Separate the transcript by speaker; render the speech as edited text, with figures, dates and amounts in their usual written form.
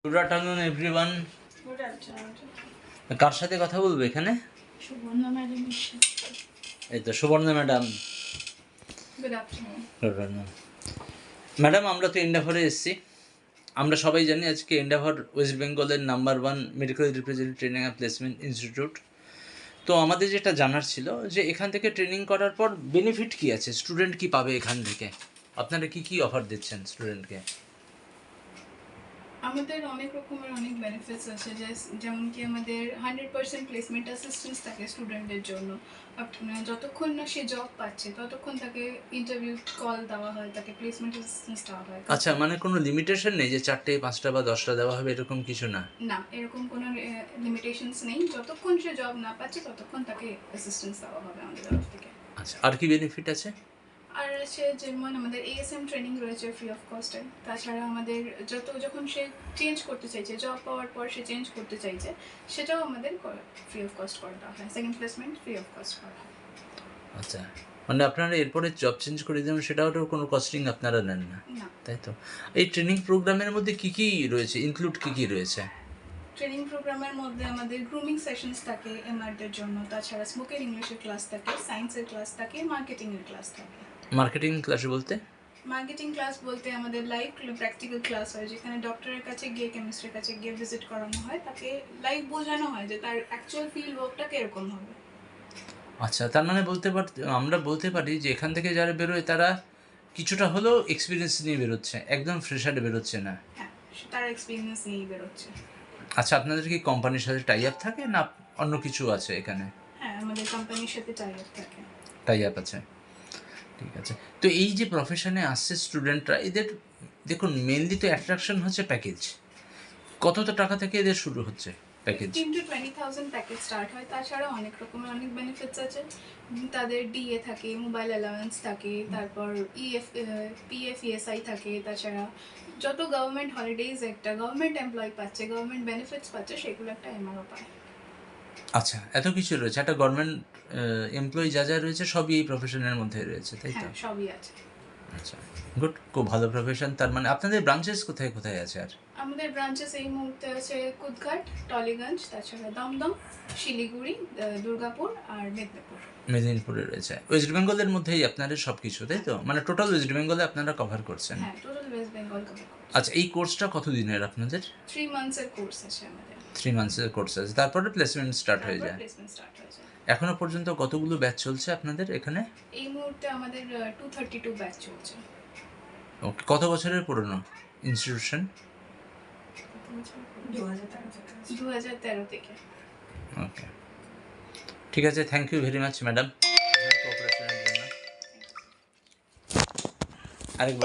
Speaker 1: Good afternoon everyone.
Speaker 2: Good afternoon.
Speaker 1: কার সাথে কথা বলবো এখানে?
Speaker 2: সুবর্ণা ম্যাডাম।
Speaker 1: এই তো Subarna madam.
Speaker 2: Good afternoon.
Speaker 1: Good afternoon madam. আমরা তো এন্ডাভারে এসেছি। আমরা সবাই জানি আজকে এন্ডাভার ওয়েস্ট বেঙ্গলের number 1 medical representative training and placement institute. তো আমাদের যেটা জানার ছিল যে এখান থেকে ট্রেনিং করার পর বেনিফিট কী আছে, স্টুডেন্ট কী পাবে এখান থেকে, আপনারা কী কী অফার দিচ্ছেন স্টুডেন্টকে?
Speaker 2: আমাদের অনেক রকমের অনেক বেনিফিটস আছে, যেমন কি আমাদের 100% প্লেসমেন্ট অ্যাসিস্ট্যান্স থাকে স্টুডেন্টদের জন্য। যতক্ষণ না সে জব পাচ্ছে ততক্ষণ তাকে ইন্টারভিউ কল দেওয়া হয়, তাকে প্লেসমেন্ট অ্যাসিস্ট্যান্স দেওয়া হয়।
Speaker 1: আচ্ছা, মানে কোনো লিমিটেশন নেই যে 4টে 5টা বা 10টা দেওয়া হবে, এরকম কিছু না?
Speaker 2: না, এরকম কোনো লিমিটেশনস নেই। যতক্ষণ সে জব না পাচ্ছে ততক্ষণ তাকে অ্যাসিস্ট্যান্স দেওয়া হবে আমাদের তরফ থেকে।
Speaker 1: আচ্ছা, আর কি বেনিফিট আছে?
Speaker 2: আর আছে যেমন আমাদের এএসএম ট্রেনিং রয়েছে ফ্রি অফ কস্টে। তাছাড়া আমাদের যখন সে চেঞ্জ করতে চাইছে, জব পাওয়ার পর সে চেঞ্জ করতে চাইছে, সেটাও আমাদের ফ্রি অফ কস্ট করা হয়। Second placement free of cost করা হয়।
Speaker 1: আচ্ছা, মানে আপনারা এরপরে জব চেঞ্জ করে দেবেন, সেটাও তো কোনো কস্টিং আপনারা নেন না, তাই তো? এই ট্রেনিং প্রোগ্রামের মধ্যে কী কী রয়েছে, ইনক্লুড কী কী রয়েছে?
Speaker 2: ট্রেনিং প্রোগ্রামের মধ্যে আমাদের গ্রুমিং সেশনস থাকে এমআরদের জন্য। তাছাড়া স্পোকেন ইংলিশের ক্লাস থাকে, সায়েন্সের ক্লাস থাকে, মার্কেটিংয়ের ক্লাস থাকে।
Speaker 1: মার্কেটিং ক্লাস বলতে?
Speaker 2: মার্কেটিং ক্লাস বলতে আমাদের লাইভ প্র্যাকটিক্যাল ক্লাস হয়, যেখানে ডক্টরের কাছে গিয়ে, কেমিস্ট্রির কাছে গিয়ে ভিজিট করানো হয়, তাকে লাইভ বোঝানো হয় যে তার অ্যাকচুয়াল ফিল্ড ওয়ার্কটা কীরকম হবে।
Speaker 1: আচ্ছা, তার মানে আমরা বলতে পারি যে এখান থেকে যারা বেরোয় তারা কিছুটা হলেও এক্সপিরিয়েন্স নিয়ে বেরোচ্ছে, একদম ফ্রেশারে বেরোচ্ছে না।
Speaker 2: হ্যাঁ, তার এক্সপিরিয়েন্স নিয়েই বেরোচ্ছে।
Speaker 1: আচ্ছা, আপনাদের কি কোম্পানির সাথে টাই আপ থাকে না অন্য কিছু আছে এখানে?
Speaker 2: হ্যাঁ, আমাদের কোম্পানির সাথে টাই আপ থাকে।
Speaker 1: টাই আপ আছে, ঠিক আছে। তো এই যে প্রফেশনে আসছে স্টুডেন্টরা, এদের দেখুন মেনলি তো অ্যাট্রাকশন হচ্ছে প্যাকেজ। কত টাকা থেকে এদের শুরু হচ্ছে প্যাকেজ?
Speaker 2: 15 to 20,000 প্যাকেজ স্টার্ট হয়। তাছাড়া অনেক রকমের অনেক বেনিফিটস আছে। তাদের ডিএ থাকে, মোবাইল অ্যালাউন্স থাকে, তারপর পিএফ ইএসআই থাকে। তাছাড়া যত গভর্নমেন্ট হলিডেজ একটা গভর্নমেন্ট এমপ্লয় পাচ্ছে, গভর্নমেন্ট বেনিফিটস পাচ্ছে, সেগুলো একটা এমআরও পায়।
Speaker 1: আচ্ছা, এত কিছু রয়েছে, একটা গভর্নমেন্ট এমপ্লয়ি যা যা রয়েছে সবই এই প্রফেশনের মধ্যে রয়েছে, তাই তো?
Speaker 2: হ্যাঁ, সবই আছে।
Speaker 1: আচ্ছা, গুড, খুব ভালো প্রফেশন। তার মানে আপনাদের ব্রাঞ্চেস কোথায় কোথায় আছে? আর
Speaker 2: আমাদের ব্রাঞ্চেস এই মুহূর্তে আছে কুদঘাট, টলিগঞ্জ, তাছাড়া দমদম, শিলিগুড়ি, দুর্গাপুর আর মেদিনীপুর।
Speaker 1: মেদিনীপুরে রয়েছে। ওয়েস্ট বেঙ্গলের মধ্যেই আপনাদের সব কিছু, তাই তো? মানে টোটাল ওয়েস্ট বেঙ্গলে আপনারা কভার করছেন?
Speaker 2: হ্যাঁ, টোটাল ওয়েস্ট বেঙ্গল কভার করছি।
Speaker 1: আচ্ছা, এই কোর্সটা কত দিনের আপনাদের?
Speaker 2: 3 মান্থসের কোর্স আছে আমাদের।
Speaker 1: 3 মান্থসের কোর্স আছে, তারপরে প্লেসমেন্ট স্টার্ট হয়ে যায়?
Speaker 2: প্লেসমেন্ট স্টার্ট হয়ে যায়।
Speaker 1: এখনো পর্যন্ত কতগুলো ব্যাচ চলছে আপনাদের এখানে?
Speaker 2: এই মুহূর্তে আমাদের 232 ব্যাচ চলছে।
Speaker 1: ওকে, কত বছরের পুরনো ইনস্টিটিউশন?
Speaker 2: 2013 থেকে।
Speaker 1: ওকে, ঠিক আছে, thank you very much madam কোঅপারেশনের জন্য। আরেকবার